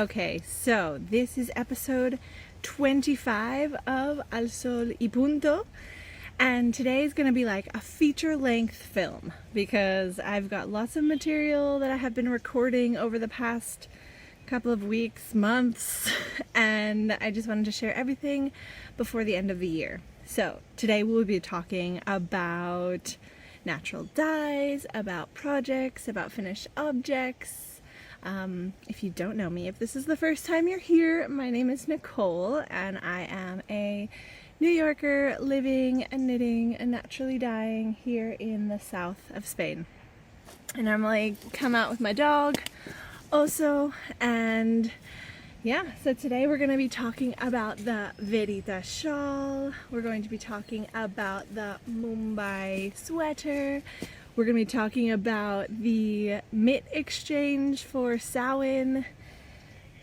Okay, so this is episode 25 of Sol y Punto, and today is going to be like a feature-length film because I've got lots of material that I have been recording over the past couple of weeks, months, and I just wanted to share everything before the end of the year. So today we'll be talking about natural dyes, about projects, about finished objects. If you don't know me, if this is the first time you're here, my name is Nicole and I am a New Yorker living and knitting and naturally dyeing here in the south of Spain. I normally come out with my dog also, and yeah, so today we're going to be talking about the Verita shawl, we're going to be talking about the Mumbai sweater, we're going to be talking about the mitt exchange for Samhain.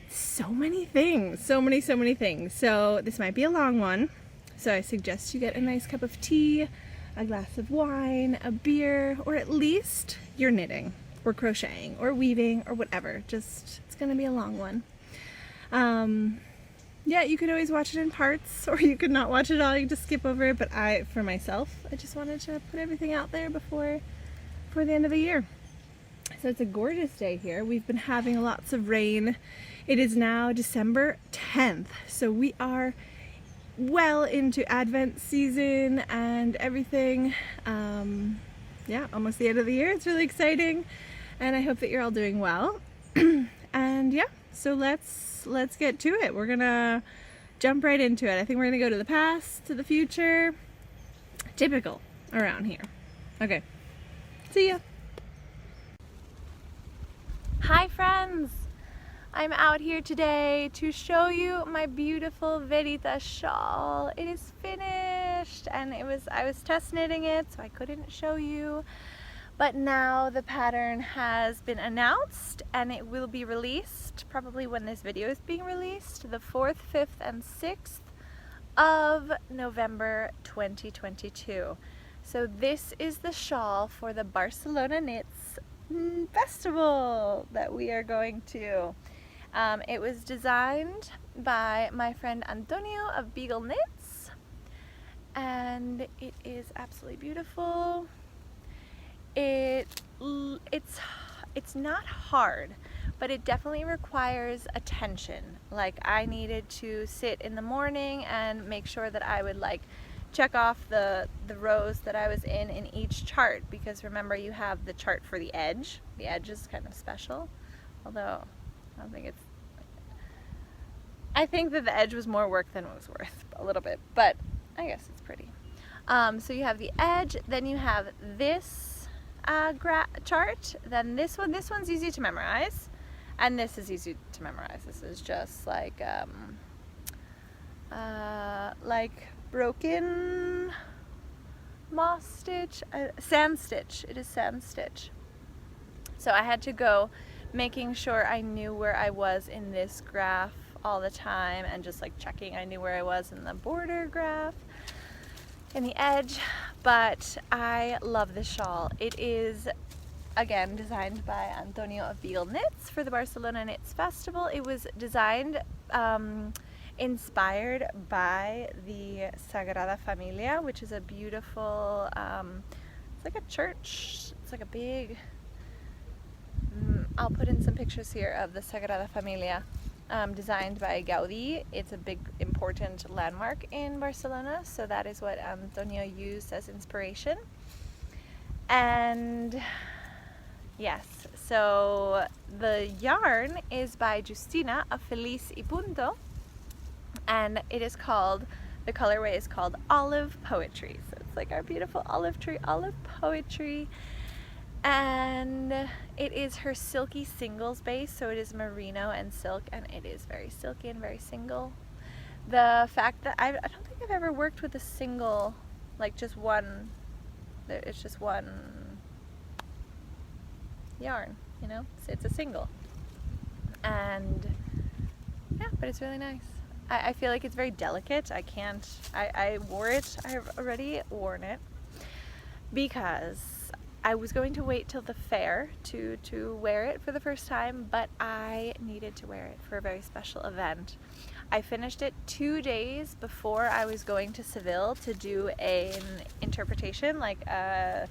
So many things, so many things. So this might be a long one, so I suggest you get a nice cup of tea, a glass of wine, a beer, or at least you're knitting or crocheting or weaving or whatever. Just, it's going to be a long one. Yeah, you could always watch it in parts, or you could not watch it all, you just skip over it, but for myself, I just wanted to put everything out there before the end of the year. So it's a gorgeous day here. We've been having lots of rain. It is now December 10th, so we are well into Advent season and everything. Yeah, almost the end of the year. It's really exciting, and I hope that you're all doing well. And yeah, so let's get to it. We're gonna jump right into it. I think we're gonna go to the past, to the future. Typical around here. Okay, see ya. Hi friends! I'm out here today to show you my beautiful Verita shawl. It is finished, and I was test knitting it, so I couldn't show you. But now the pattern has been announced and it will be released probably when this video is being released, the 4th, 5th, and 6th of November 2022. So this is the shawl for the Barcelona Knits Festival that we are going to. It was designed by my friend Antonio of Beagle Knits, and it is absolutely beautiful. It's not hard, but it definitely requires attention. Like, I needed to sit in the morning and make sure that I would like check off the rows that I was in each chart, because remember, you have the chart for the edge. The edge is kind of special, although I think that the edge was more work than it was worth, a little bit, but I guess it's pretty. So you have the edge, then you have this chart, then this one's easy to memorize, and this is easy to memorize. This is just like broken moss stitch, sand stitch. It is sand stitch. So I had to go making sure I knew where I was in this graph all the time, and just like checking I knew where I was in the border graph, in the edge. But I love this shawl. It is, again, designed by Antonio of Beagle Knits for the Barcelona Knits Festival. It was designed, inspired by the Sagrada Familia, which is a beautiful, it's like a church, it's like a big, I'll put in some pictures here of the Sagrada Familia. Designed by Gaudí. It's a big important landmark in Barcelona, so that is what Antonio used as inspiration. And yes, so the yarn is by Justina of Sol y Punto, and it is called, the colorway is called Olive Poetry. So it's like our beautiful olive tree, Olive Poetry. And it is her silky singles base, so it is merino and silk, and it is very silky and very single. The fact that I don't think I've ever worked with a single, like just one, it's just one yarn, you know, it's a single. And yeah, but it's really nice. I feel like it's very delicate. I wore it, I've already worn it, because I was going to wait till the fair to wear it for the first time, but I needed to wear it for a very special event. I finished it 2 days before I was going to Seville to do an interpretation, like a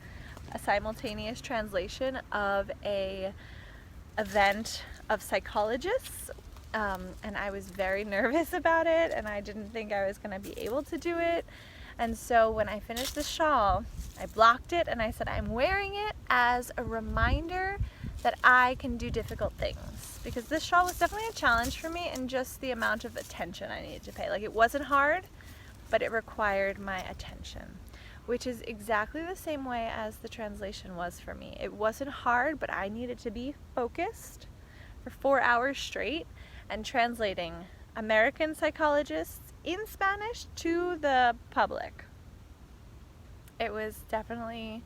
simultaneous translation of a event of psychologists, and I was very nervous about it, and I didn't think I was going to be able to do it. And so when I finished the shawl, I blocked it and I said, I'm wearing it as a reminder that I can do difficult things, because this shawl was definitely a challenge for me, and just the amount of attention I needed to pay. Like, it wasn't hard, but it required my attention, which is exactly the same way as the translation was for me. It wasn't hard, but I needed to be focused for 4 hours straight and translating American psychologists in Spanish to the public. It was definitely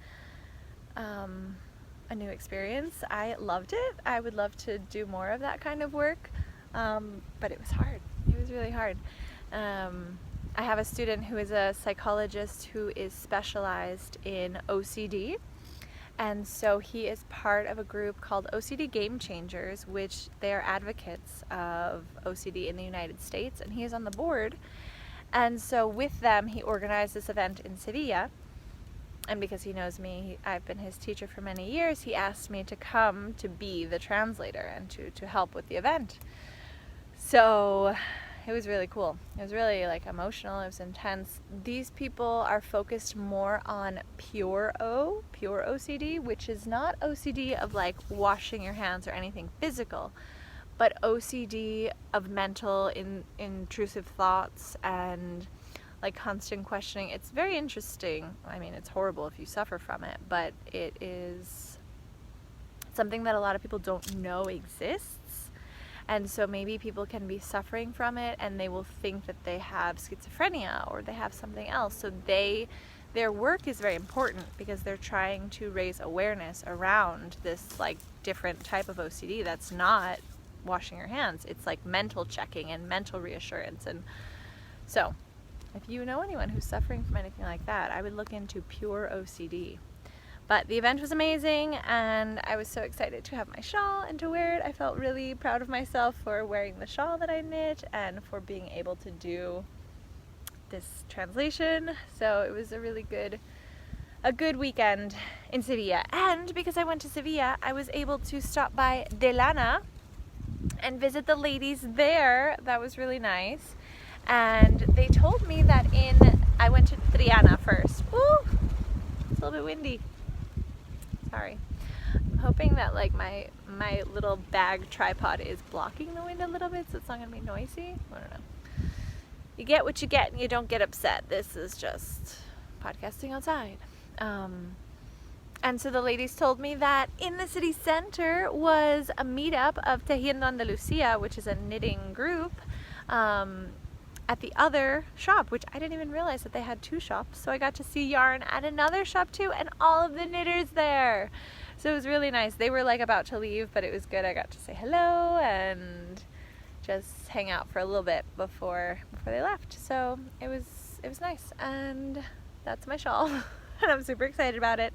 a new experience. I loved it. I would love to do more of that kind of work, but it was hard. It was really hard. I have a student who is a psychologist who is specialized in OCD, and so he is part of a group called OCD Game Changers, which they are advocates of OCD in the United States, and he is on the board. And so with them, he organized this event in Sevilla, and because he knows me, I've been his teacher for many years, he asked me to come to be the translator and to help with the event. So it was really cool. It was really like emotional. It was intense. These people are focused more on pure OCD, which is not OCD of like washing your hands or anything physical, but OCD of mental intrusive thoughts and like constant questioning. It's very interesting. I mean, it's horrible if you suffer from it, but it is something that a lot of people don't know exists. And so maybe people can be suffering from it and they will think that they have schizophrenia or they have something else. So their work is very important because they're trying to raise awareness around this like different type of OCD that's not washing your hands. It's like mental checking and mental reassurance. And so if you know anyone who's suffering from anything like that, I would look into pure OCD. But the event was amazing, and I was so excited to have my shawl and to wear it. I felt really proud of myself for wearing the shawl that I knit and for being able to do this translation. So it was a really good weekend in Sevilla. And because I went to Sevilla, I was able to stop by Delana and visit the ladies there. That was really nice. And they told me that I went to Triana first. Ooh, it's a little bit windy. Sorry. I'm hoping that like my little bag tripod is blocking the wind a little bit so it's not going to be noisy. I don't know. You get what you get and you don't get upset. This is just podcasting outside. And so the ladies told me that in the city center was a meetup of Tejiendo Andalucia, which is a knitting group, at the other shop, which I didn't even realize that they had 2 shops. So I got to see yarn at another shop too, and all of the knitters there. So it was really nice. They were like about to leave, but it was good. I got to say hello and just hang out for a little bit before they left. So it was nice, and that's my shawl, and I'm super excited about it.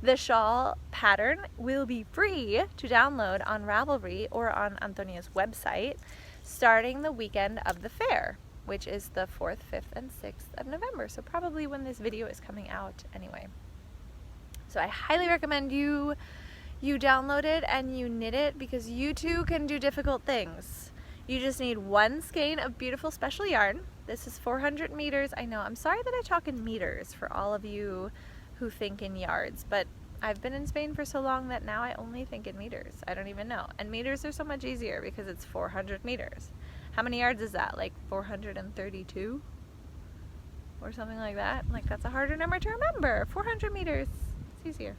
The shawl pattern will be free to download on Ravelry or on Antonia's website starting the weekend of the fair, which is the 4th, 5th, and 6th of November. So probably when this video is coming out anyway. So I highly recommend you download it and you knit it, because you too can do difficult things. You just need 1 skein of beautiful special yarn. This is 400 meters. I know, I'm sorry that I talk in meters for all of you who think in yards, but I've been in Spain for so long that now I only think in meters. I don't even know. And meters are so much easier because it's 400 meters. How many yards is that? Like 432? Or something like that? Like, that's a harder number to remember. 400 meters. It's easier.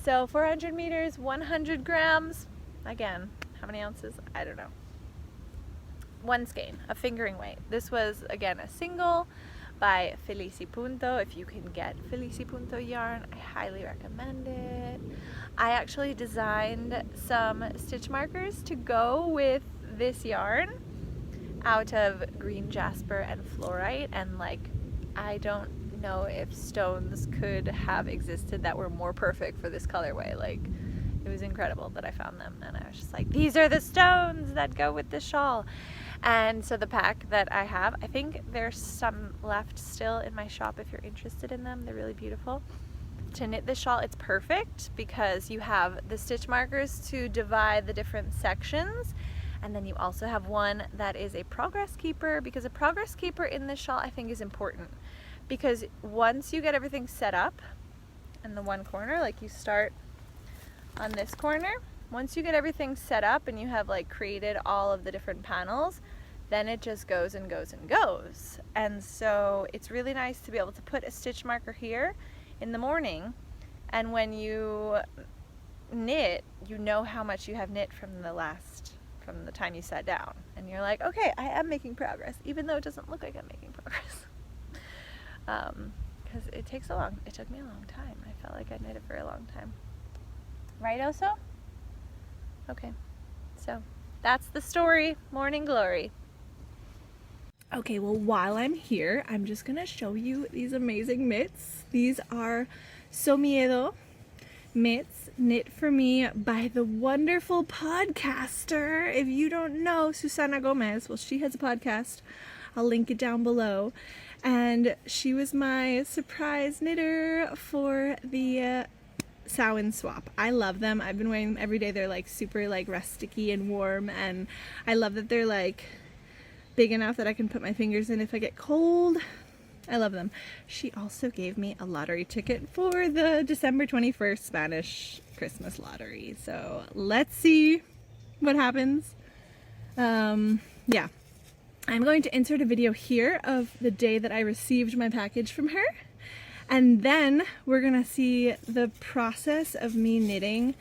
So 400 meters, 100 grams. Again, how many ounces? I don't know. 1 skein, a fingering weight. This was, again, a single by Sol y Punto. If you can get Sol y Punto yarn, I highly recommend it. I actually designed some stitch markers to go with this yarn out of green jasper and fluorite, and like, I don't know if stones could have existed that were more perfect for this colorway. Like, it was incredible that I found them, and I was just like, these are the stones that go with the shawl. And so the pack that I have, I think there's some left still in my shop if you're interested in them. They're really beautiful. To knit this shawl, it's perfect because you have the stitch markers to divide the different sections, and then you also have one that is a progress keeper, because a progress keeper in this shawl I think is important, because once you get everything set up in the one corner, like you start on this corner, once you get everything set up and you have like created all of the different panels, then it just goes and goes and goes. And so it's really nice to be able to put a stitch marker here in the morning, and when you knit, you know how much you have knit from the time you sat down, and you're like, okay, I am making progress, even though it doesn't look like I'm making progress. Because it took me a long time. I felt like I knitted for a long time. Right, Oso? Okay, so that's the story. Morning glory. Okay, well, while I'm here, I'm just gonna show you these amazing mitts. These are So Miedo mitts, knit for me by the wonderful podcaster. If you don't know Susana Gomez, well, she has a podcast. I'll link it down below. And she was my surprise knitter for the Samhain swap. I love them. I've been wearing them every day. They're like super like rusticy and warm, and I love that they're like big enough that I can put my fingers in if I get cold. I love them. She also gave me a lottery ticket for the December 21st Spanish Christmas lottery. So let's see what happens. Yeah. I'm going to insert a video here of the day that I received my package from her. And then we're gonna see the process of me knitting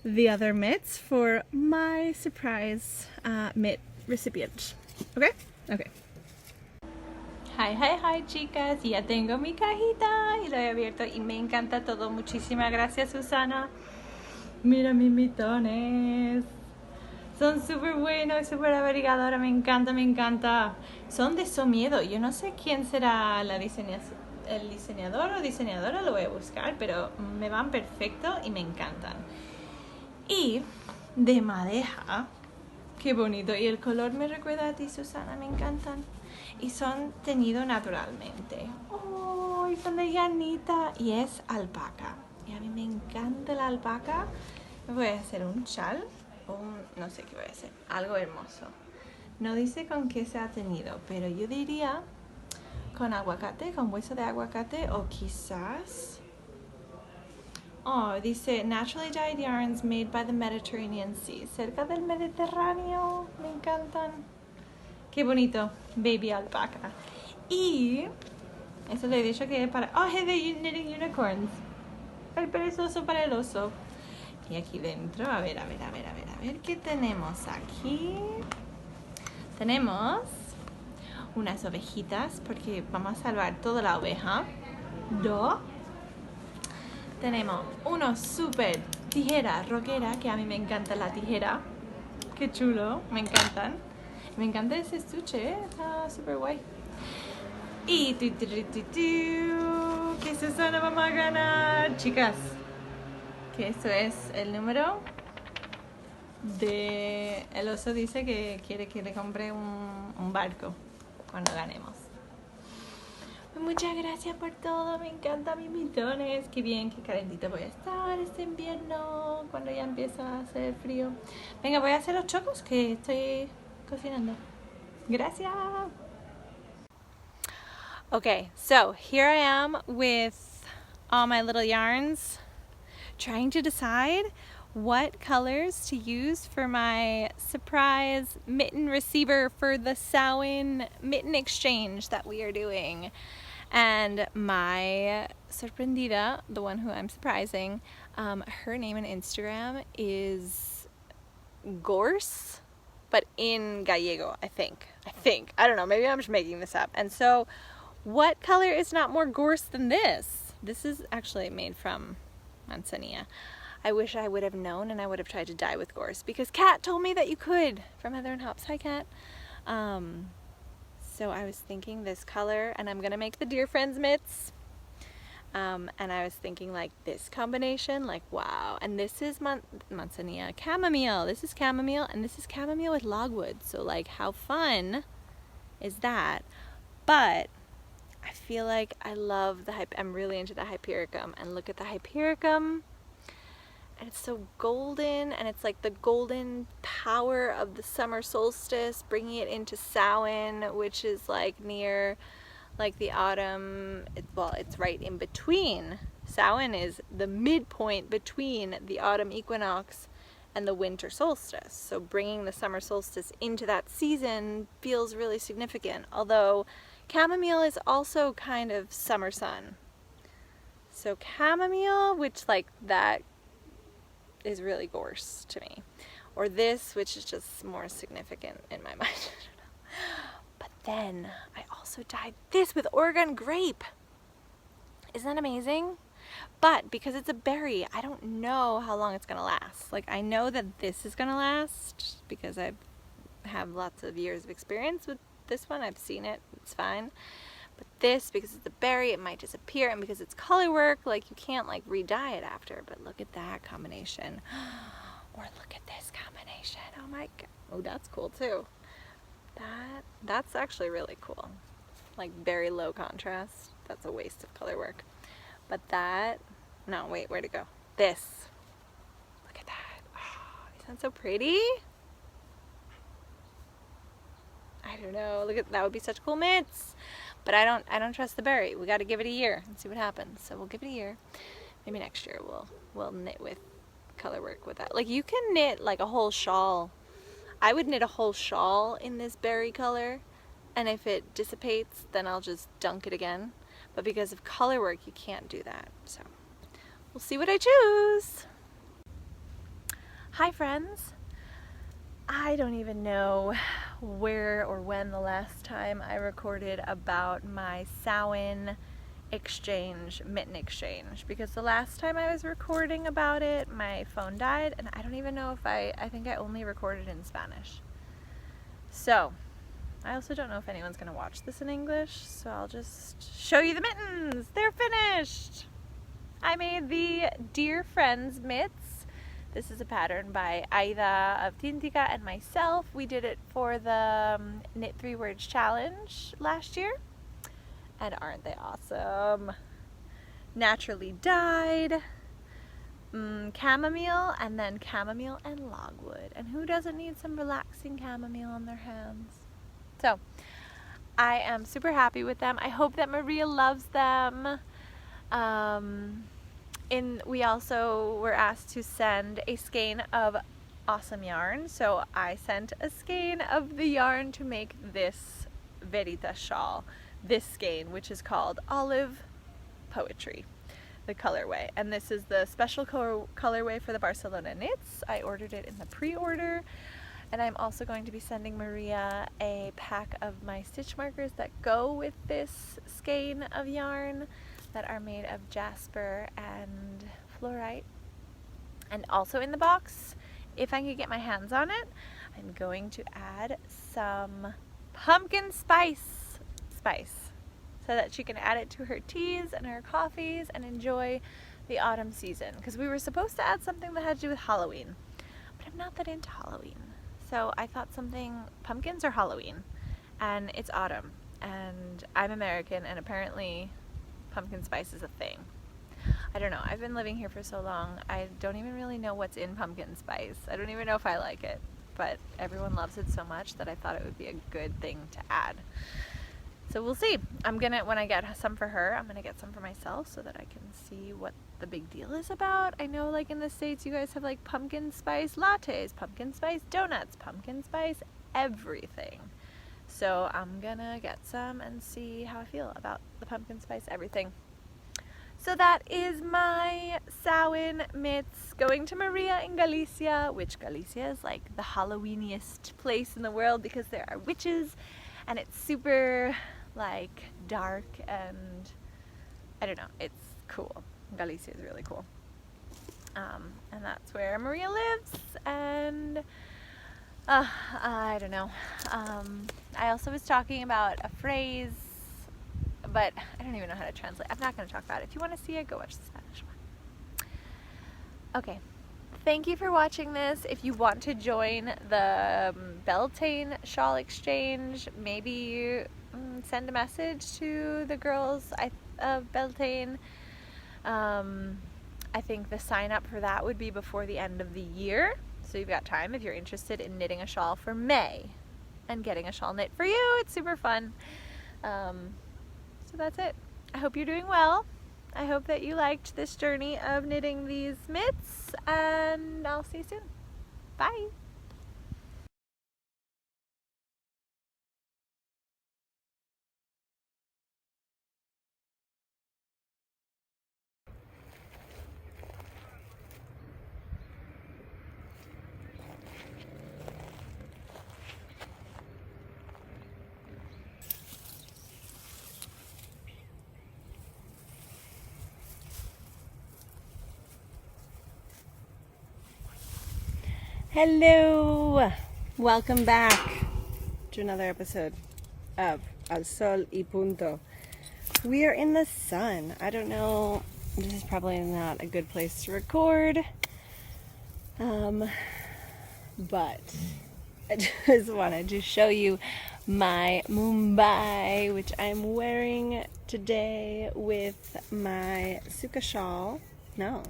the other mitts for my surprise mitt recipient. Okay? Okay. Hi, chicas. Ya tengo mi cajita y lo he abierto y me encanta todo. Muchísimas gracias, Susana. Mira mis mitones. Son súper buenos, súper abrigadores. Me encanta. Son de So Miedo. Yo no sé quién será el diseñador o diseñadora, lo voy a buscar, pero me van perfecto y me encantan. Y de madeja. Qué bonito. Y el color me recuerda a ti, Susana. Me encantan. Y son teñidos naturalmente. ¡Oh! Y son de llanita. Y es alpaca. Y a mí me encanta la alpaca. Me voy a hacer un chal. O no sé qué voy a hacer. Algo hermoso. No dice con qué se ha teñido. Pero yo diría con aguacate. Con hueso de aguacate. O quizás... Oh, dice naturally dyed yarns made by the Mediterranean Sea. Cerca del Mediterráneo. Me encantan. Qué bonito, baby alpaca. Y eso le he dicho que es para... Oh, hey, the knitting unicorns. El perezoso para el oso. Y aquí dentro, a ver, ¿qué tenemos aquí? Tenemos unas ovejitas, porque vamos a salvar toda la oveja. Tenemos unos súper tijera rockera, que a mí me encanta la tijera. Qué chulo, me encantan. Me encanta ese estuche, está súper guay. Y que Susana vamos a ganar, chicas. Que eso es el número de... El oso dice que quiere que le compre un barco cuando ganemos. Muchas gracias por todo, me encantan mis mitones. Qué bien, qué calentito voy a estar este invierno cuando ya empieza a hacer frío. Venga, voy a hacer los chocos que estoy cocinando. Gracias. Okay, so here I am with all my little yarns, trying to decide what colors to use for my surprise mitten receiver for the Samhain mitten exchange that we are doing. And my sorprendida, the one who I'm surprising, her name on Instagram is Gorse, but in Gallego, I think. I don't know, maybe I'm just making this up. And so, what color is not more gorse than this? This is actually made from manzanilla. I wish I would have known, and I would have tried to dye with gorse, because Kat told me that you could, from Heather and Hops. Hi, Kat. So I was thinking this color, and I'm gonna make the Dear Friends mitts. And I was thinking like this combination, like wow. And this is manzanilla chamomile. This is chamomile, and this is chamomile with logwood. So like, how fun is that? But I feel like I love I'm really into the hypericum, and look at the hypericum, and it's so golden, and it's like the golden power of the summer solstice, bringing it into Samhain, which is like near like the autumn. It's right in between. Samhain is the midpoint between the autumn equinox and the winter solstice. So bringing the summer solstice into that season feels really significant. Although chamomile is also kind of summer sun. So chamomile, which like that is really gorse to me. Or this, which is just more significant in my mind. But then I also dyed this with Oregon grape. Isn't that amazing? But because it's a berry, I don't know how long it's gonna last. Like, I know that this is gonna last because I have lots of years of experience with this one. I've seen it, it's fine. But this, because it's a berry, it might disappear, and because it's color work, like you can't like re-dye it after. But look at that combination. Or look at this combination. Oh my god. Oh, that's cool too. That's actually really cool. Like very low contrast. That's a waste of color work. But no, wait, where'd it go? This. Look at that. Oh, isn't that so pretty? I don't know. Look at that, would be such cool mitts. But I don't trust the berry. We got to give it a year and see what happens. So we'll give it a year. Maybe next year we'll knit with color work with that. Like you can knit like a whole shawl. I would knit a whole shawl in this berry color, and if it dissipates, then I'll just dunk it again. But because of color work, you can't do that. So we'll see what I choose. Hi friends. I don't even know where or when the last time I recorded about my Samhain mitten exchange, because the last time I was recording about it, my phone died, and I don't even know if I think I only recorded in Spanish. So I also don't know if anyone's gonna watch this in English, so I'll just show you the mittens. They're finished. I made the Dear Friends mitts. This is a pattern by Aida of Tintica and myself. We did it for the Knit 3 Words Challenge last year. And aren't they awesome? Naturally dyed, chamomile, and then chamomile and logwood. And who doesn't need some relaxing chamomile on their hands? So I am super happy with them. I hope that Maria loves them. We also were asked to send a skein of awesome yarn. So I sent a skein of the yarn to make this Verita shawl. This skein, which is called Olive Poetry, the colorway. And this is the special colorway for the Barcelona knits. I ordered it in the pre-order. And I'm also going to be sending Maria a pack of my stitch markers that go with this skein of yarn that are made of jasper and fluorite. And also in the box, if I could get my hands on it, I'm going to add some pumpkin spice so that she can add it to her teas and her coffees and enjoy the autumn season. Because we were supposed to add something that had to do with Halloween, but I'm not that into Halloween. So I thought pumpkins are Halloween, and it's autumn, and I'm American, and apparently pumpkin spice is a thing. I don't know, I've been living here for so long, I don't even really know what's in pumpkin spice. I don't even know if I like it, but everyone loves it so much that I thought it would be a good thing to add. So we'll see. When I get some for her, I'm gonna get some for myself so that I can see what the big deal is about. I know like in the States you guys have like pumpkin spice lattes, pumpkin spice donuts, pumpkin spice everything. So I'm gonna get some and see how I feel about the pumpkin spice everything. So that is my Samhain mitts going to Maria in Galicia, which Galicia is like the Halloweeniest place in the world because there are witches and it's super like dark and I don't know, it's cool. Galicia is really cool. And that's where Maria lives, and I don't know. I also was talking about a phrase but I don't even know how to translate. I'm not going to talk about it. If you want to see it, go watch the Spanish one. Okay. Thank you for watching this. If you want to join the Beltane shawl exchange, maybe send a message to the girls of Beltane. I think the sign up for that would be before the end of the year. So you've got time if you're interested in knitting a shawl for May and getting a shawl knit for you. It's super fun. So that's it. I hope you're doing well. I hope that you liked this journey of knitting these mitts, and I'll see you soon. Bye. Hello! Welcome back to another episode of Sol y Punto. We are in the sun. I don't know, this is probably not a good place to record, but I just wanted to show you my Mumbai, which I'm wearing today with my Suka shawl. No,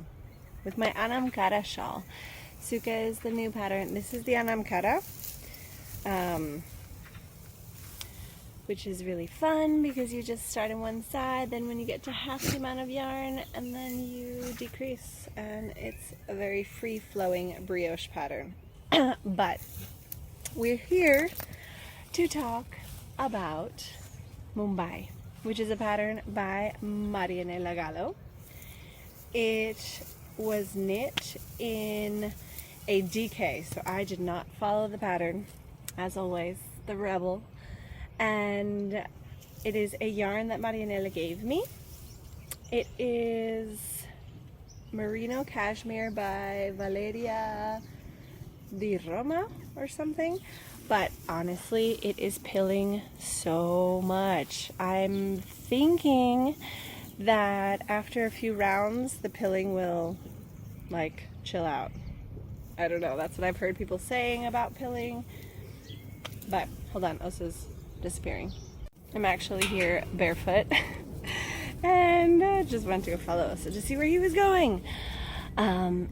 with my Anamkara shawl. Suka is the new pattern. This is the Anamkara, which is really fun because you just start on one side, then when you get to half the amount of yarn, and then you decrease, and it's a very free-flowing brioche pattern. But we're here to talk about Mumbai, which is a pattern by Marianela Gallo. It was knit in a DK, so I did not follow the pattern, as always, the rebel. And it is a yarn that Marianela gave me. It is Merino Cashmere by Valeria Di Roma or something, but honestly it is pilling so much. I'm thinking that after a few rounds the pilling will like chill out. I don't know, that's what I've heard people saying about pilling. But hold on, Osa's disappearing. I'm actually here barefoot and just went to go follow Osa to see where he was going.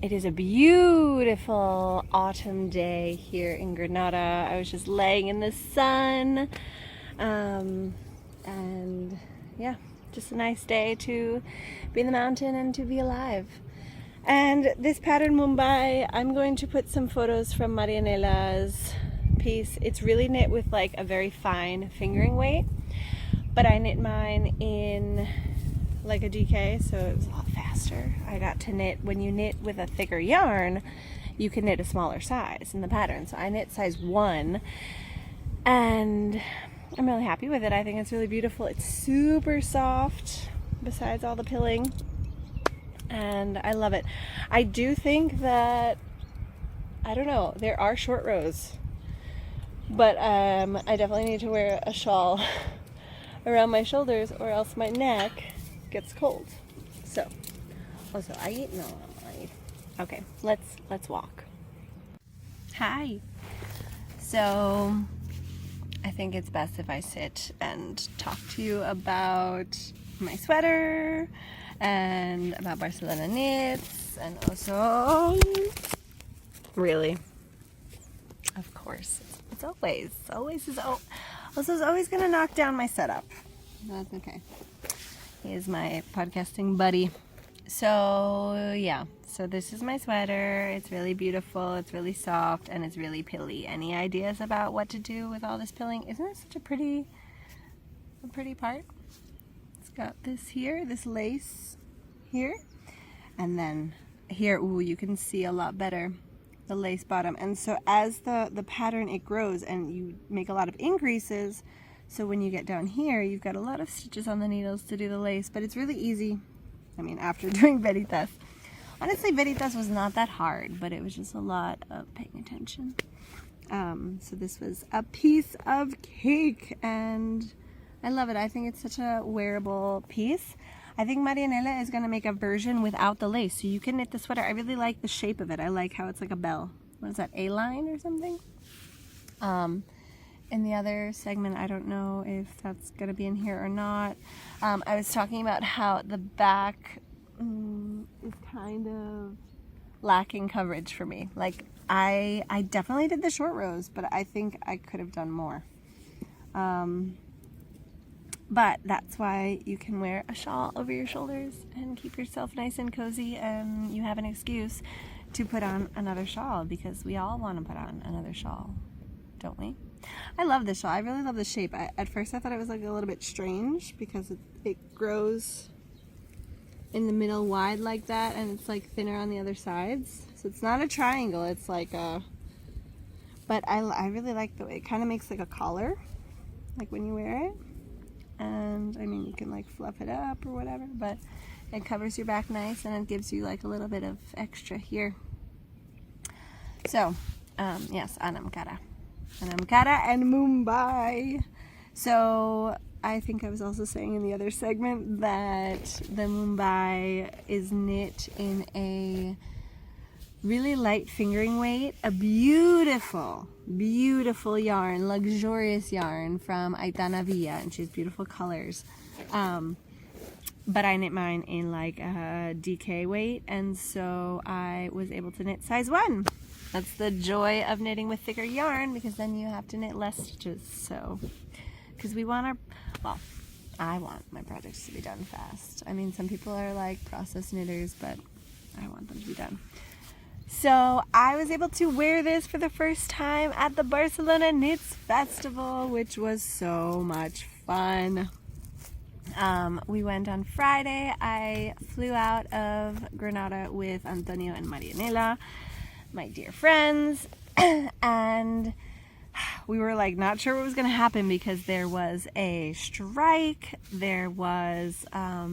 It is a beautiful autumn day here in Granada. I was just laying in the sun, and yeah, just a nice day to be in the mountain and to be alive. And this pattern Mumbai, I'm going to put some photos from Marianela's piece. It's really knit with like a very fine fingering weight, but I knit mine in like a DK, so it was a lot faster. I got to knit, when you knit with a thicker yarn, you can knit a smaller size in the pattern. So I knit size 1, and I'm really happy with it. I think it's really beautiful. It's super soft, besides all the pilling, and I love it. I do think that, I don't know, there are short rows, but I definitely need to wear a shawl around my shoulders or else my neck gets cold. So, also okay, let's walk. Hi. So, I think it's best if I sit and talk to you about my sweater and about Barcelona knits, and also, really, of course, it's always Oso's always gonna knock down my setup. That's okay. He is my podcasting buddy. So yeah, so this is my sweater. It's really beautiful, it's really soft, and it's really pilly. Any ideas about what to do with all this pilling? Isn't it such a pretty part? It's got this here, this lace here, and then here, ooh, you can see a lot better the lace bottom. And so as the pattern, it grows and you make a lot of increases, so when you get down here you've got a lot of stitches on the needles to do the lace, but it's really easy. I mean, after doing veritas, honestly veritas was not that hard, but it was just a lot of paying attention. So this was a piece of cake, and I love it. I think it's such a wearable piece. I think Marianela is going to make a version without the lace, so you can knit the sweater. I really like the shape of it. I like how it's like a bell. What is that, A-line or something? In the other segment, I don't know if that's going to be in here or not. I was talking about how the back is kind of lacking coverage for me. Like, I definitely did the short rows, but I think I could have done more. But that's why you can wear a shawl over your shoulders and keep yourself nice and cozy, and you have an excuse to put on another shawl, because we all want to put on another shawl, don't we? I love this shawl. I really love the shape. At first I thought it was like a little bit strange because it grows in the middle wide like that, and it's like thinner on the other sides. So it's not a triangle, it's like a, but I really like the way it kind of makes like a collar, like when you wear it. And I mean, you can like fluff it up or whatever, but it covers your back nice, and it gives you like a little bit of extra here. So, yes, Anam Cara and Mumbai. So I think I was also saying in the other segment that the Mumbai is knit in a really light fingering weight, a beautiful, beautiful yarn, luxurious yarn from Aitana Villa, and she has beautiful colors. But I knit mine in like a DK weight, and so I was able to knit size 1. That's the joy of knitting with thicker yarn, because then you have to knit less stitches. So, because we want our, well, I want my projects to be done fast. I mean, some people are like process knitters, but I want them to be done. So I was able to wear this for the first time at the Barcelona Knits Festival, which was so much fun. We went on Friday. I flew out of Granada with Antonio and Marianela, my dear friends, and we were like not sure what was going to happen because there was a strike, there was a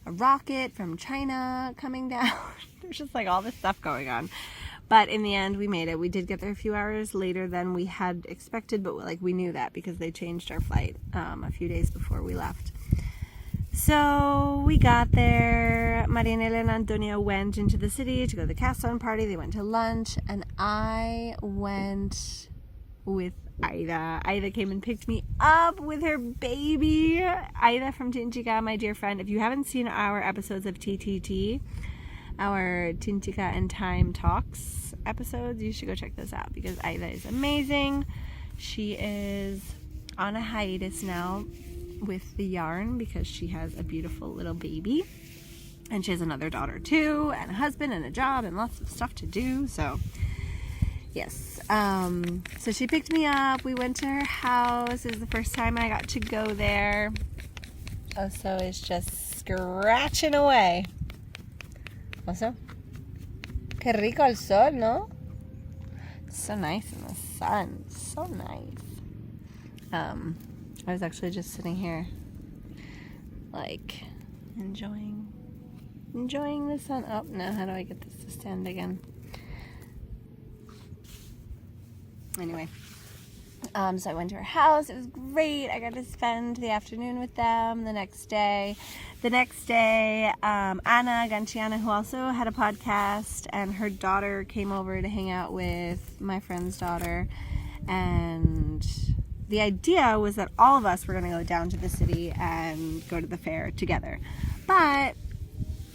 rocket from China coming down. There's just like all this stuff going on, but in the end we made it. We did get there a few hours later than we had expected, but like we knew that because they changed our flight a few days before we left. So we got there. Marianela and Antonio went into the city to go to the cast-on party. They went to lunch, and I went with Aida. Aida came and picked me up with her baby. Aida from Tinchica, my dear friend. If you haven't seen our episodes of TTT, our Tinchica and Time Talks episodes, you should go check those out because Aida is amazing. She is on a hiatus now with the yarn because she has a beautiful little baby, and she has another daughter too, and a husband and a job and lots of stuff to do. So yes, so she picked me up. We went to her house. It was the first time I got to go there. Oso is just scratching away. Oso, qué rico el sol, no? So nice in the sun, so nice. I was actually just sitting here, like, enjoying the sun. Oh, no, how do I get this to stand again? Anyway, so I went to her house. It was great. I got to spend the afternoon with them. The next day, Anna Ganciana, who also had a podcast, and her daughter came over to hang out with my friend's daughter, and the idea was that all of us were going to go down to the city and go to the fair together. But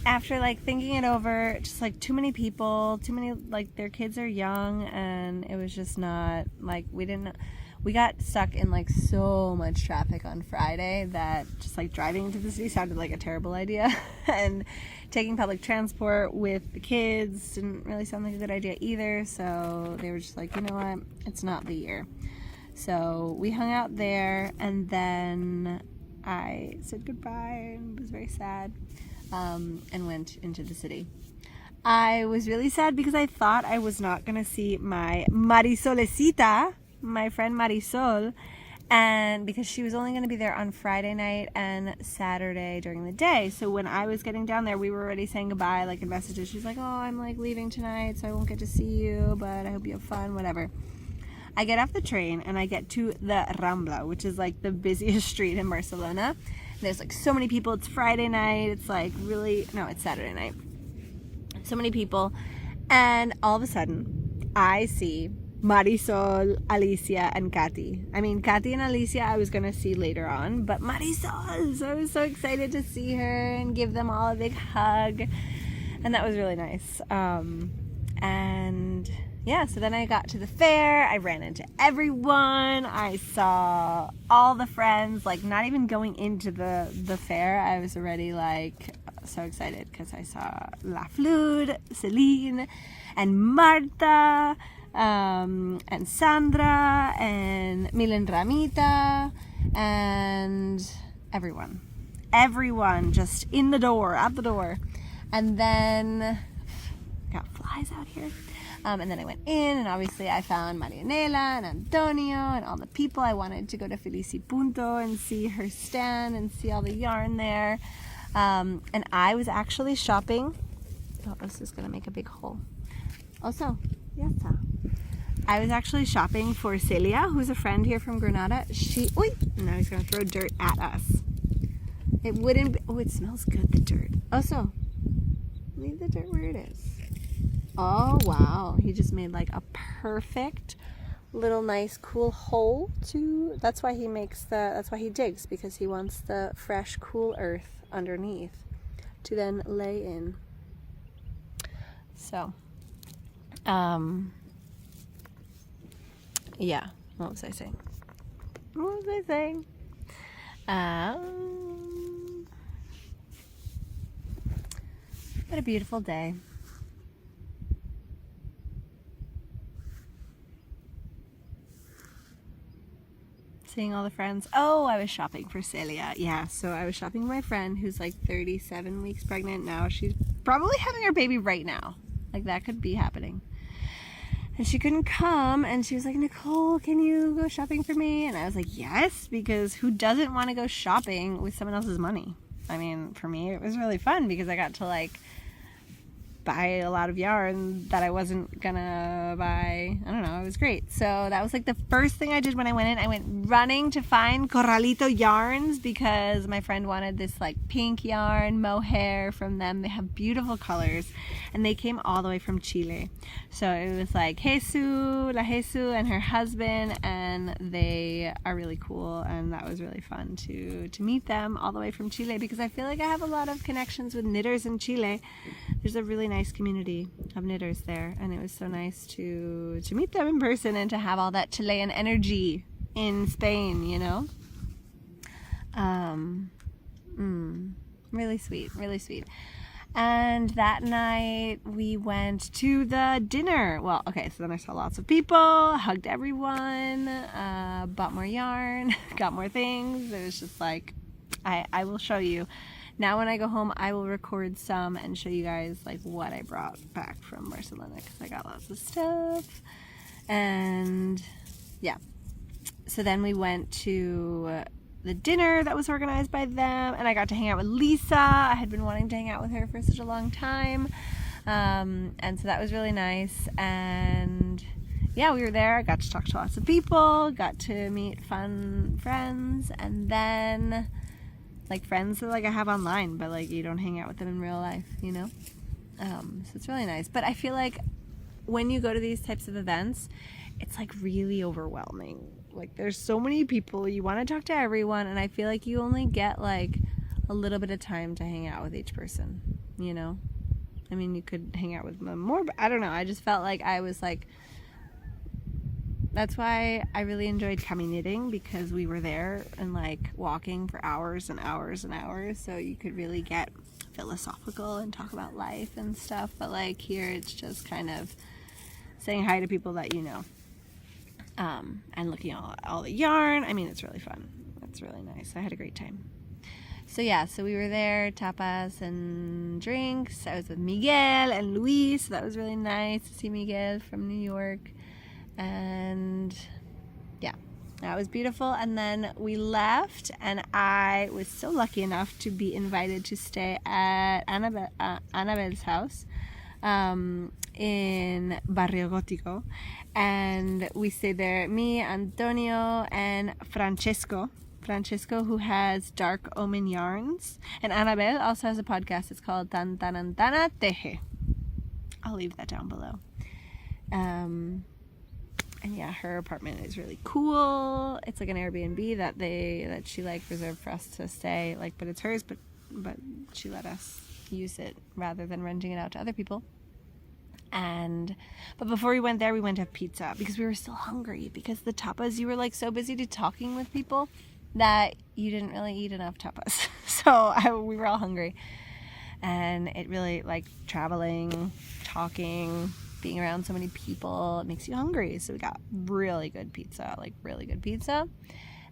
after like thinking it over, just like too many people, like their kids are young, and it was just not like we got stuck in like so much traffic on Friday that just like driving into the city sounded like a terrible idea. And taking public transport with the kids didn't really sound like a good idea either. So they were just like, you know what, it's not the year. So we hung out there, and then I said goodbye and was very sad, and went into the city. I was really sad because I thought I was not going to see my Marisolecita, my friend Marisol, and because she was only going to be there on Friday night and Saturday during the day. So when I was getting down there, we were already saying goodbye, like in messages. She's like, oh, I'm like leaving tonight, so I won't get to see you, but I hope you have fun, whatever. I get off the train and I get to the Rambla, which is like the busiest street in Barcelona. There's like so many people. It's Friday night. It's like it's Saturday night. So many people. And all of a sudden, I see Marisol, Alicia, and Katy. I mean, Katy and Alicia I was going to see later on, but Marisol, so I was so excited to see her and give them all a big hug. And that was really nice. And yeah, so then I got to the fair. I ran into everyone. I saw all the friends, like not even going into the fair. I was already like so excited because I saw La Fleur, Celine, and Marta, and Sandra, and Milen Ramita, and everyone just in the door, at the door. And then got flies out here. And then I went in, and obviously I found Marianela and Antonio and all the people. I wanted to go to Sol y Punto and see her stand and see all the yarn there. And I was actually shopping. Oh, this is going to make a big hole. Also, yes. I was actually shopping for Celia, who's a friend here from Granada. Now he's going to throw dirt at us. It wouldn't be, it smells good, the dirt. Also, leave the dirt where it is. Oh, wow. He just made like a perfect little nice cool hole that's why he digs, because he wants the fresh cool earth underneath to then lay in. So, yeah, what was I saying? What a beautiful day. Seeing all the friends. Oh, I was shopping for Celia. Yeah, so I was shopping with my friend who's like 37 weeks pregnant now. She's probably having her baby right now. Like, that could be happening. And she couldn't come, and she was like, Nicole, can you go shopping for me? And I was like, yes, because who doesn't want to go shopping with someone else's money? I mean, for me, it was really fun because I got to like buy a lot of yarn that I wasn't gonna buy. I don't know, it was great. So that was like the first thing I did when I went in. I went running to find Corralito yarns because my friend wanted this like pink yarn, mohair from them. They have beautiful colors, and they came all the way from Chile. So it was like Jesus and her husband, and they are really cool, and that was really fun to meet them all the way from Chile, because I feel like I have a lot of connections with knitters in Chile. There's a really nice community of knitters there, and it was so nice to meet them in person and to have all that Chilean energy in Spain, you know. Really sweet, really sweet. And that night we went to the dinner. Well, okay, so then I saw lots of people, hugged everyone, bought more yarn, got more things. It was just like, I will show you. Now when I go home, I will record some and show you guys like what I brought back from Barcelona, because I got lots of stuff. And yeah, so then we went to the dinner that was organized by them, and I got to hang out with Lisa. I had been wanting to hang out with her for such a long time, and so that was really nice. And yeah, we were there. I got to talk to lots of people, got to meet fun friends, and then like friends that like I have online, but like you don't hang out with them in real life, you know. So it's really nice. But I feel like when you go to these types of events, it's like really overwhelming. Like there's so many people, you want to talk to everyone, and I feel like you only get like a little bit of time to hang out with each person, you know. I mean, you could hang out with them more, but I don't know, I just felt like I was like, that's why I really enjoyed coming knitting, because we were there and like walking for hours and hours and hours, so you could really get philosophical and talk about life and stuff. But like here, it's just kind of saying hi to people that you know, and looking at all the yarn. I mean, it's really fun. It's really nice. I had a great time. So yeah, so we were there, tapas and drinks. I was with Miguel and Luis, so that was really nice to see Miguel from New York. And yeah, that was beautiful. And then we left, and I was so lucky enough to be invited to stay at Annabelle's house. in Barrio Gótico, and we stayed there, me, Antonio, and Francesco, who has Dark Omen Yarns, and Annabelle also has a podcast. It's called Tan Tanantana Teje. I'll leave that down below. And yeah, her apartment is really cool. It's like an Airbnb that she like reserved for us to stay, like, but it's hers, but she let us use it rather than renting it out to other people. But before we went there, we went to have pizza because we were still hungry, because the tapas, you were like so busy talking with people that you didn't really eat enough tapas. So we were all hungry, and it really, like, traveling, talking, being around so many people, it makes you hungry. So we got really good pizza,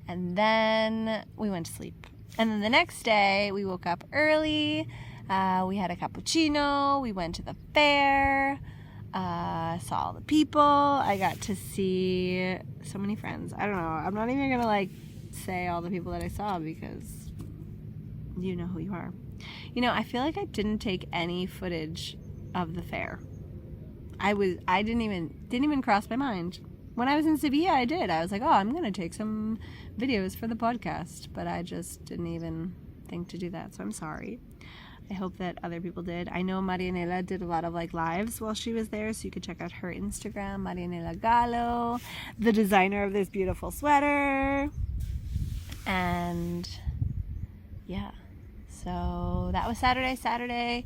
and then we went to sleep. And then the next day we woke up early, we had a cappuccino, we went to the fair, saw all the people. I got to see so many friends. I don't know, I'm not even gonna like say all the people that I saw, because you know who you are. I feel like I didn't take any footage of the fair. I didn't even cross my mind. When I was in Sevilla, I did. I was like, oh, I'm gonna take some videos for the podcast, but I just didn't even think to do that, so I'm sorry. I hope that other people did. I know Marianela did a lot of like lives while she was there, so you could check out her Instagram, Marianela Gallo, the designer of this beautiful sweater. And yeah, so that was Saturday.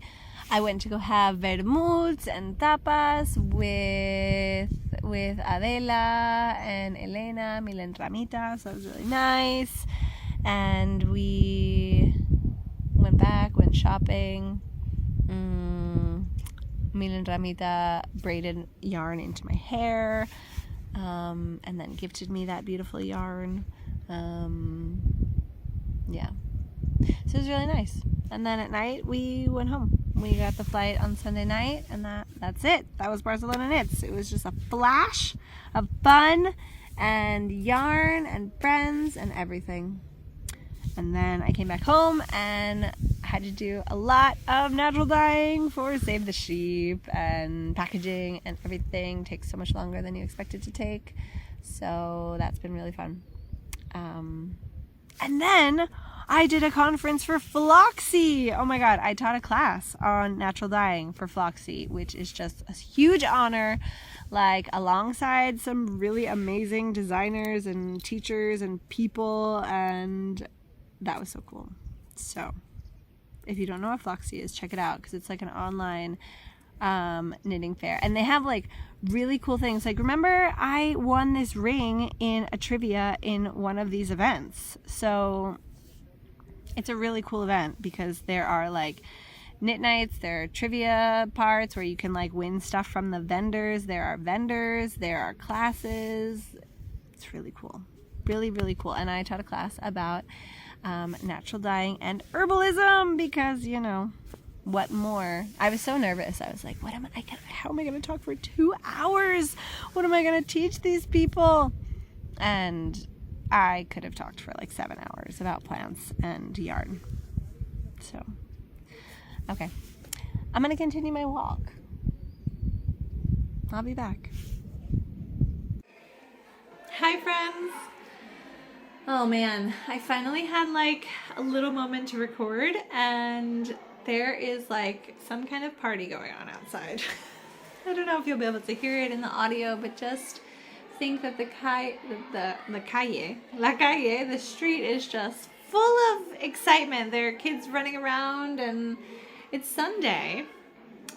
I went to go have vermuts and tapas with Adela and Elena, Milen Ramita, so it was really nice. And we went shopping. Milen Ramita braided yarn into my hair, and then gifted me that beautiful yarn. Yeah, so it was really nice. And then at night we went home. We got the flight on Sunday night, and that's it. That was Barcelona Knits. It was just a flash of fun and yarn and friends and everything. And then I came back home and had to do a lot of natural dyeing for Save the Sheep, and packaging and everything takes so much longer than you expect it to take. So that's been really fun. And then I did a conference for Floxy. Oh my god, I taught a class on natural dyeing for Floxy, which is just a huge honor, like alongside some really amazing designers and teachers and people, and that was so cool. So if you don't know what Floxy is, check it out, because it's like an online knitting fair, and they have like really cool things. Like, remember I won this ring in a trivia in one of these events, so it's a really cool event because there are like knit nights, there are trivia parts where you can like win stuff from the vendors, there are classes. It's really cool, really cool. And I taught a class about natural dyeing and herbalism, because what more? I was so nervous. I was like, how am I going to talk for 2 hours? What am I going to teach these people? And I could have talked for like 7 hours about plants and yarn. So, okay. I'm going to continue my walk. I'll be back. Hi friends! Oh man, I finally had like a little moment to record, and there is like some kind of party going on outside. I don't know if you'll be able to hear it in the audio, but just think that the street is just full of excitement. There are kids running around, and it's Sunday.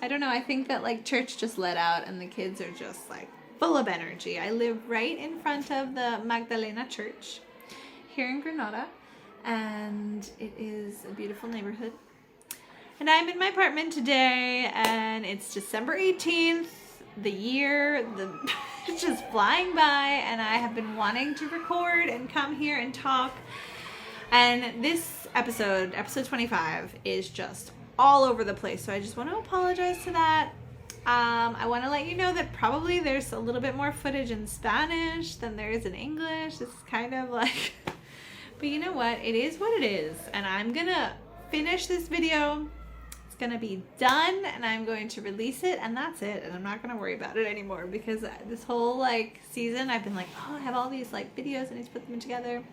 I don't know, I think that like church just let out and the kids are just like full of energy. I live right in front of the Magdalena Church here in Granada, and it is a beautiful neighborhood. And I'm in my apartment today, and it's December 18th. The year, it's just flying by, and I have been wanting to record and come here and talk. And this episode 25, is just all over the place, so I just want to apologize to that. I want to let you know that probably there's a little bit more footage in Spanish than there is in English. It's kind of like, but you know what? It is what it is, and I'm gonna finish this video. It's gonna be done, and I'm going to release it, and that's it, and I'm not gonna worry about it anymore, because this whole like season I've been like, oh, I have all these like videos, I need to put them together.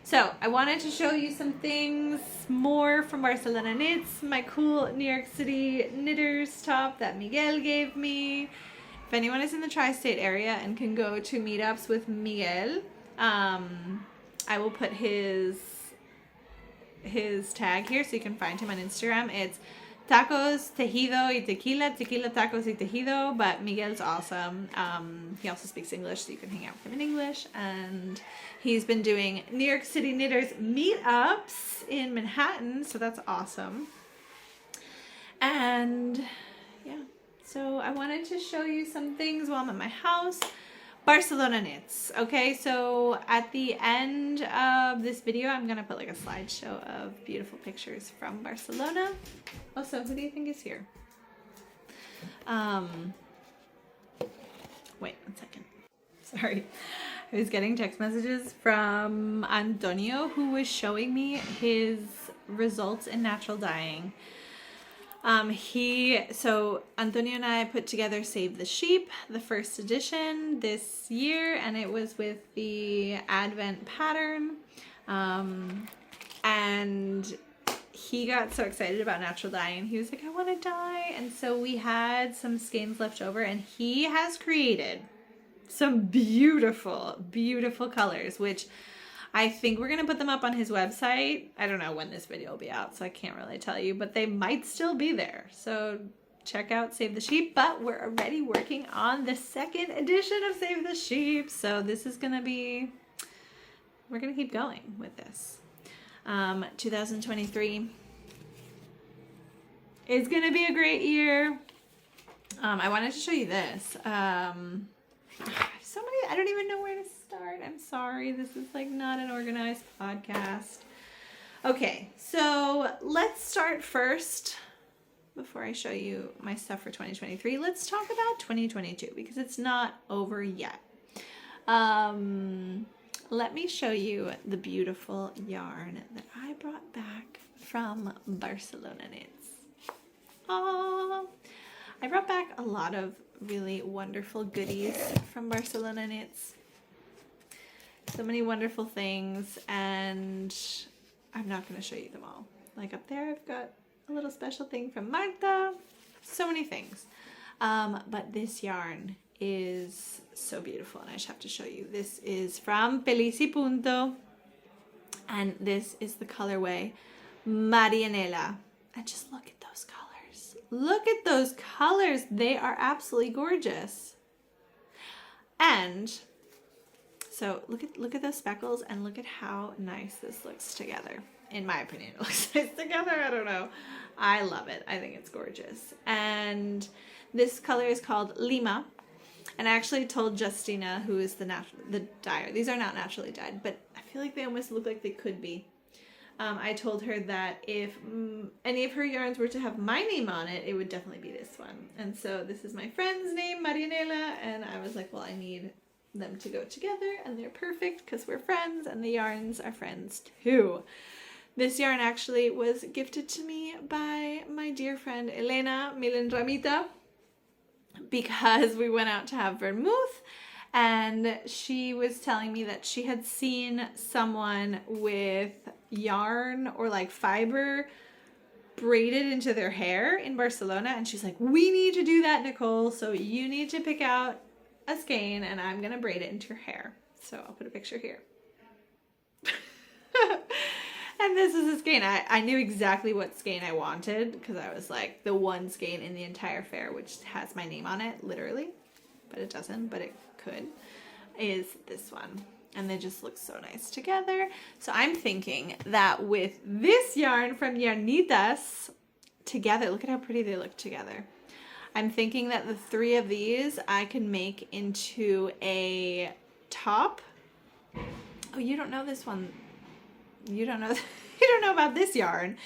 So I wanted to show you some things more from Barcelona Knits, my cool New York City knitters top that Miguel gave me. If anyone is in the tri-state area and can go to meetups with Miguel, I will put his tag here so you can find him on Instagram. It's tacos, tejido y tequila, tequila, tacos y tejido, but Miguel's awesome. He also speaks English, so you can hang out with him in English, and he's been doing New York City Knitters meetups in Manhattan, so that's awesome. And yeah, so I wanted to show you some things while I'm at my house. Barcelona Knits. Okay, so at the end of this video, I'm gonna put like a slideshow of beautiful pictures from Barcelona. Also, who do you think is here? Wait 1 second. Sorry. I was getting text messages from Antonio, who was showing me his results in natural dyeing. So Antonio and I put together Save the Sheep, the first edition this year, and it was with the Advent pattern. And he got so excited about natural dyeing. He was like, I want to dye. And so we had some skeins left over, and he has created some beautiful, beautiful colors, which I think we're going to put them up on his website. I don't know when this video will be out, so I can't really tell you, but they might still be there. So check out Save the Sheep, but we're already working on the second edition of Save the Sheep. So this is going to be, we're going to keep going with this. 2023 is going to be a great year. I wanted to show you this. So many, I don't even know where to start. I'm sorry. This is like not an organized podcast. Okay, so let's start first. Before I show you my stuff for 2023, let's talk about 2022 because it's not over yet. Let me show you the beautiful yarn that I brought back from Barcelona Knits. Oh, I brought back a lot of really wonderful goodies from Barcelona Knits. So many wonderful things, and I'm not going to show you them all. Like up there, I've got a little special thing from Marta. So many things. But this yarn is so beautiful, and I just have to show you. This is from Sol y Punto, and this is the colorway Marianela. And just look at those colors. Look at those colors. They are absolutely gorgeous. And so look at those speckles, and look at how nice this looks together. In my opinion, it looks nice together. I don't know. I love it. I think it's gorgeous. And this color is called Lima. And I actually told Justina, who is the dyer, these are not naturally dyed, but I feel like they almost look like they could be. I told her that if any of her yarns were to have my name on it, it would definitely be this one. And so this is my friend's name, Marianela, and I was like, well, I need them to go together, and they're perfect because we're friends, and the yarns are friends too. This yarn actually was gifted to me by my dear friend Elena Milenramita because we went out to have vermouth, and she was telling me that she had seen someone with yarn or like fiber braided into their hair in Barcelona, and she's like, we need to do that, Nicole, so you need to pick out a skein and I'm gonna braid it into your hair. So I'll put a picture here. And this is a skein. I knew exactly what skein I wanted because I was like, the one skein in the entire fair which has my name on it, literally, but it doesn't, but it could, is this one. And they just look so nice together. So I'm thinking that with this yarn from Yarnitas together, look at how pretty they look together. I'm thinking that the three of these I can make into a top. Oh, you don't know this one. You don't know, you don't know about this yarn.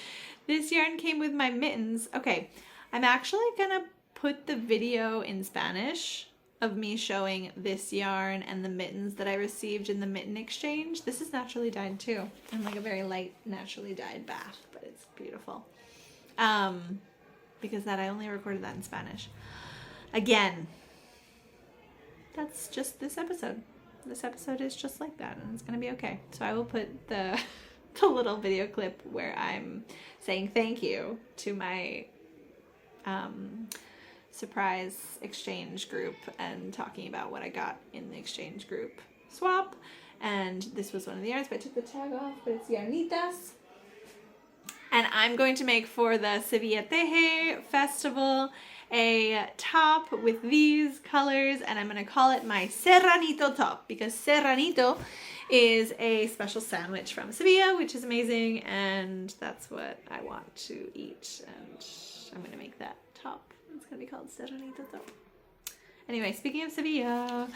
This yarn came with my mittens. Okay, I'm actually gonna put the video in Spanish of me showing this yarn and the mittens that I received in the mitten exchange. This is naturally dyed too, and like a very light naturally dyed bath, but it's beautiful. because that I only recorded that in Spanish. Again, that's just this episode. This episode is just like that, and it's gonna be okay. So I will put the little video clip where I'm saying thank you to my surprise exchange group and talking about what I got in the exchange group swap. And this was one of the yarns, but I took the tag off, but it's yarnitas. And I'm going to make for the Sevilla Teje Festival a top with these colors, and I'm going to call it my Serranito top, because Serranito is a special sandwich from Sevilla, which is amazing, and that's what I want to eat, and I'm going to make that top. It's going to be called Serranito top. Anyway, speaking of Sevilla,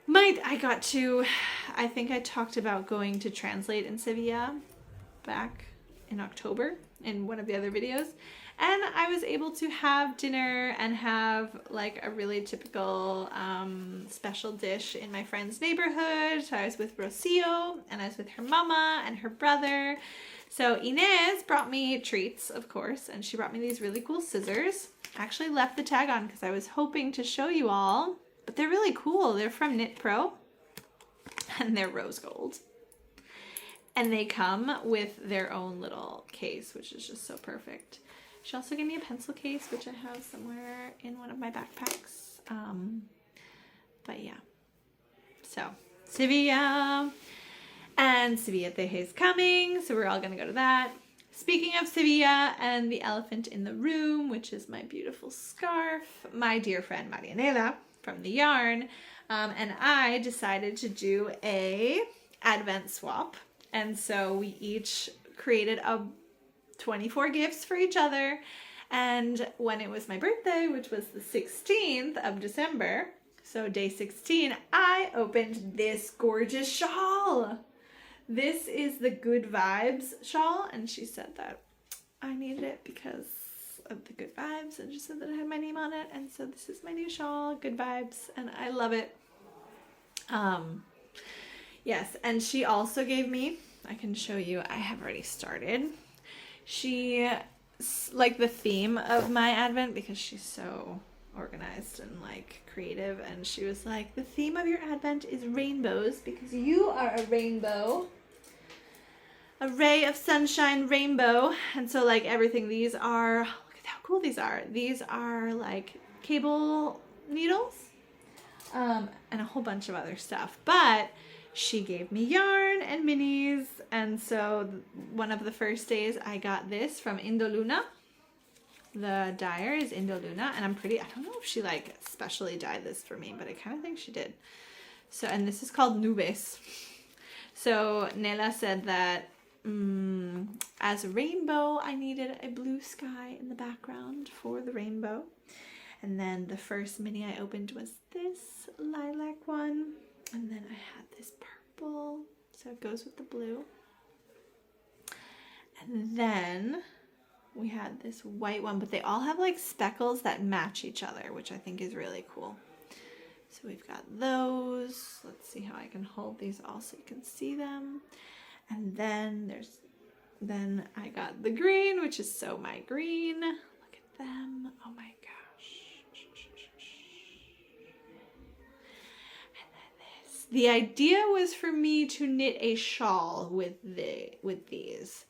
I think I talked about going to translate in Sevilla back in October in one of the other videos, and I was able to have dinner and have like a really typical special dish in my friend's neighborhood. So I was with Rocio, and I was with her mama and her brother. So Inez brought me treats, of course, and she brought me these really cool scissors. I actually left the tag on because I was hoping to show you all, but they're really cool. They're from Knit Pro, and they're rose gold. And they come with their own little case, which is just so perfect. She also gave me a pencil case, which I have somewhere in one of my backpacks. But yeah. So, Sevilla. And Sevilla Teje is coming, so we're all going to go to that. Speaking of Sevilla and the elephant in the room, which is my beautiful scarf, my dear friend Marianela from the yarn, and I decided to do a advent swap. And so we each created 24 gifts for each other. And when it was my birthday, which was the 16th of December, so day 16, I opened this gorgeous shawl. This is the Good Vibes shawl, and she said that I needed it because of the good vibes, and she said that I had my name on it, and so this is my new shawl, Good Vibes, and I love it. Yes, and she also gave me, I can show you, I have already started. She, like the theme of my advent, because she's so organized and like creative, and she was like, the theme of your advent is rainbows, because you are a rainbow. A ray of sunshine rainbow. And so like everything, these are, look at how cool these are. These are like cable needles, and a whole bunch of other stuff. But she gave me yarn and minis, and so one of the first days I got this from Indoluna. The dyer is Indoluna, and I don't know if she like specially dyed this for me, but I kind of think she did. So, and this is called Nubes. So Nela said that as a rainbow, I needed a blue sky in the background for the rainbow. And then the first mini I opened was this lilac one. And then I had this purple, so it goes with the blue. And then we had this white one, but they all have like speckles that match each other, which I think is really cool. So we've got those. Let's see how I can hold these all so you can see them. And then I got the green, which is so my green. Look at them. Oh my gosh. And then this. The idea was for me to knit a shawl with these.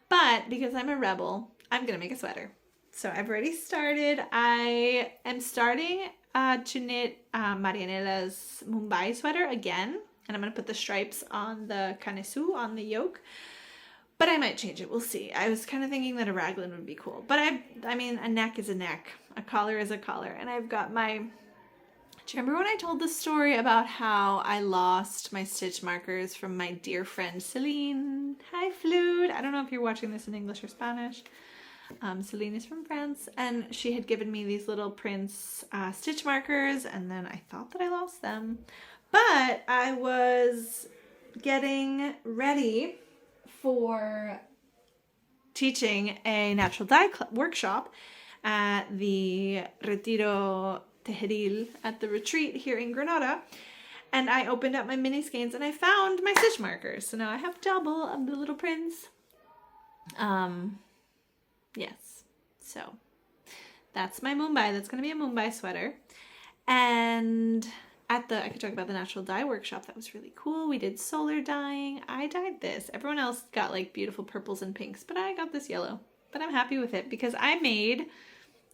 But because I'm a rebel, I'm gonna make a sweater. So I've already started. I am starting to knit Marianela's Mumbai sweater again. And I'm going to put the stripes on the kanesu, on the yoke. But I might change it. We'll see. I was kind of thinking that a raglan would be cool. But I mean, a neck is a neck. A collar is a collar. And I've got my... Do you remember when I told the story about how I lost my stitch markers from my dear friend Celine? Hi, Flute. I don't know if you're watching this in English or Spanish. Celine is from France, and she had given me these little Prince stitch markers, and then I thought that I lost them. But I was getting ready for teaching a natural dye workshop at the Retiro Tejeril at the retreat here in Granada. And I opened up my mini skeins and I found my stitch markers. So now I have double of the little prints. Yes. So that's my Mumbai. That's going to be a Mumbai sweater. And I could talk about the natural dye workshop. That was really cool. We did solar dyeing. I dyed this. Everyone else got like beautiful purples and pinks, but I got this yellow. But I'm happy with it because I made,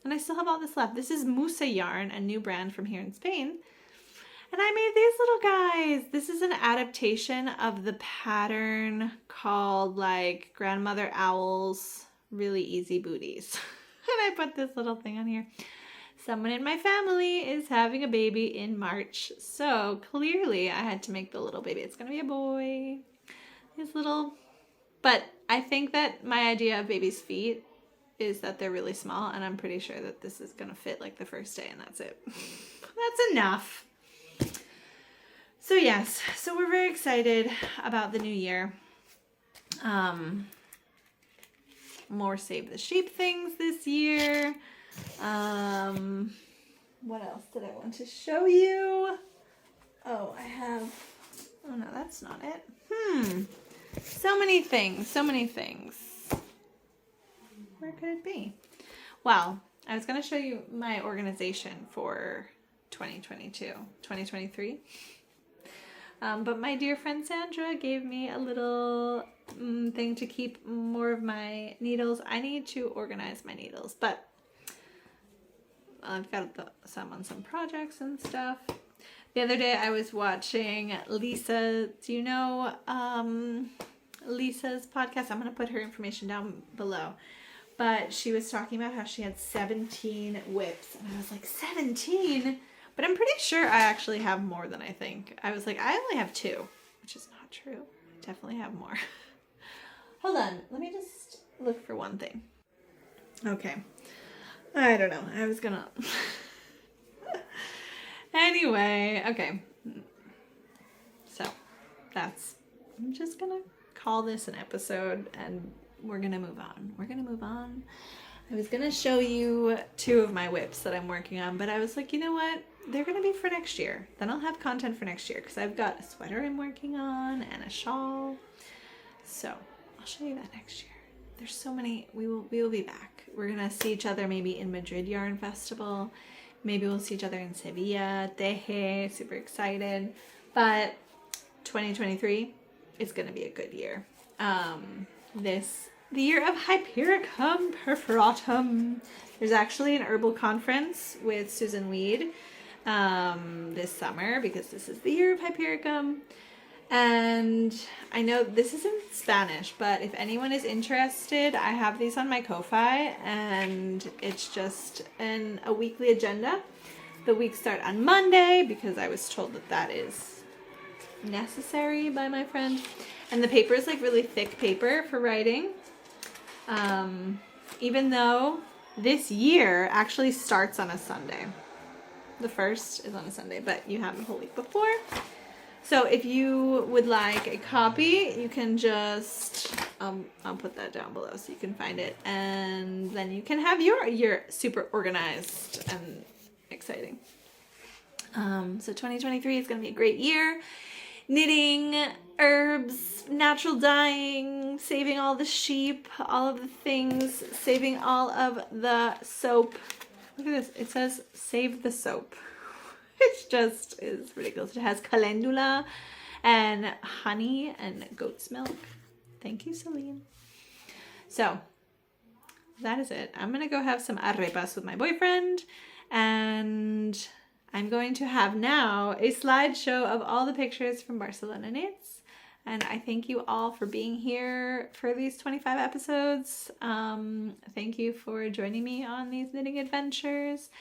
and I still have all this left. This is Musa yarn, a new brand from here in Spain. And I made these little guys. This is an adaptation of the pattern called like Grandmother Owl's Really Easy Booties. And I put this little thing on here. Someone in my family is having a baby in March. So clearly I had to make the little baby. It's going to be a boy. These little, but I think that my idea of baby's feet is that they're really small. And I'm pretty sure that this is going to fit like the first day and that's it. That's enough. So yes, so we're very excited about the new year. More Save the Sheep things this year. What else did I want to show you? Oh, oh no, that's not it. So many things, so many things. Where could it be? Well, I was going to show you my organization for 2023. But my dear friend Sandra gave me a little thing to keep more of my needles. I need to organize my needles, but I've got some on some projects and stuff. The other day I was watching Lisa. Do you know Lisa's podcast? I'm going to put her information down below. But she was talking about how she had 17 whips. And I was like, 17? But I'm pretty sure I actually have more than I think. I was like, I only have 2, which is not true. I definitely have more. Hold on. Let me just look for one thing. Okay. I don't know. I was gonna... Anyway, okay. So, I'm just gonna call this an episode and we're gonna move on. We're gonna move on. I was gonna show you 2 of my whips that I'm working on, but I was like, you know what? They're gonna be for next year. Then I'll have content for next year because I've got a sweater I'm working on and a shawl. So I'll show you that next year. There's so many. We will be back. We're gonna see each other maybe in Madrid Yarn Festival. Maybe we'll see each other in Sevilla, Teje. Super excited. But 2023 is gonna be a good year. The year of Hypericum perforatum. There's actually an herbal conference with Susan Weed this summer because this is the year of Hypericum. And I know this is in Spanish, but if anyone is interested, I have these on my Ko-Fi and it's just a weekly agenda. The weeks start on Monday because I was told that is necessary by my friend. And the paper is like really thick paper for writing. Even though this year actually starts on a Sunday. The first is on a Sunday, but you have the whole week before. So if you would like a copy, you can just, I'll put that down below so you can find it. And then you can have your year super organized and exciting. So 2023 is going to be a great year. Knitting, herbs, natural dyeing, saving all the sheep, all of the things, saving all of the soap. Look at this. It says save the soap. It just is ridiculous. It has calendula and honey and goat's milk. Thank you, Celine. So that is it. I'm going to go have some arepas with my boyfriend and I'm going to have now a slideshow of all the pictures from Barcelona Knits. And I thank you all for being here for these 25 episodes. Thank you for joining me on these knitting adventures.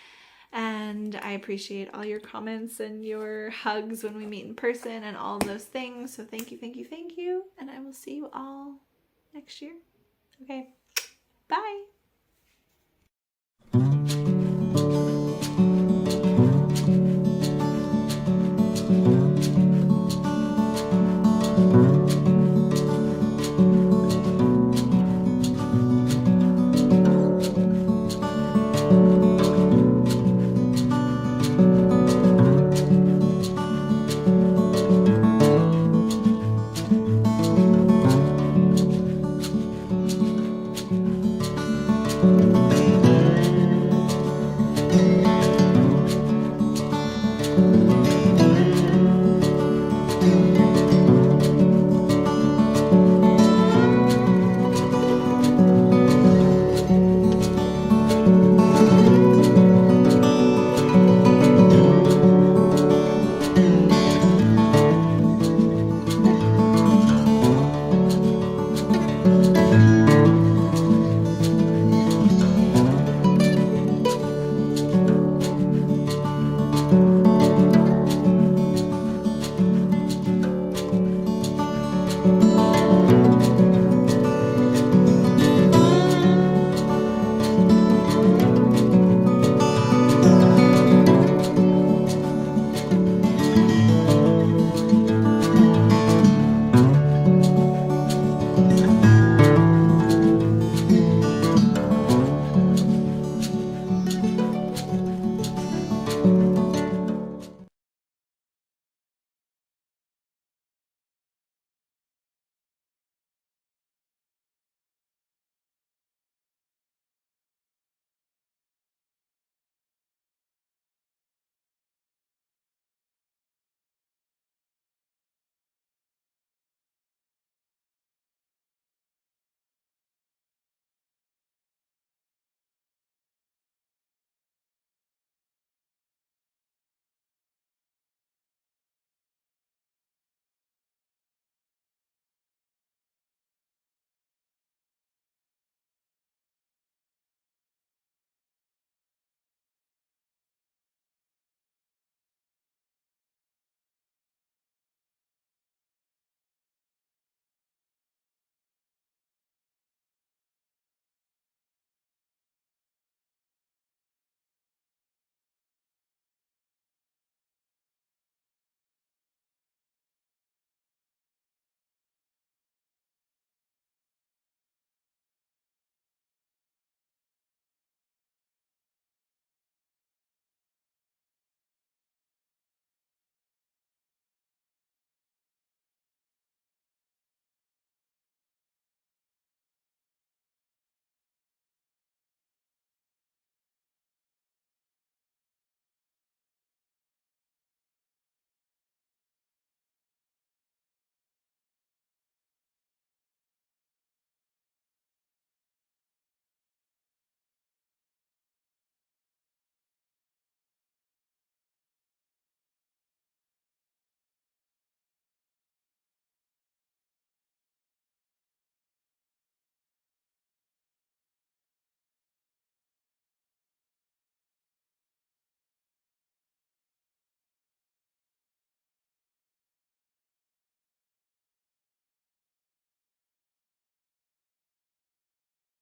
And I appreciate all your comments and your hugs when we meet in person and all of those things. So thank you, thank you, thank you. And I will see you all next year. Okay, bye.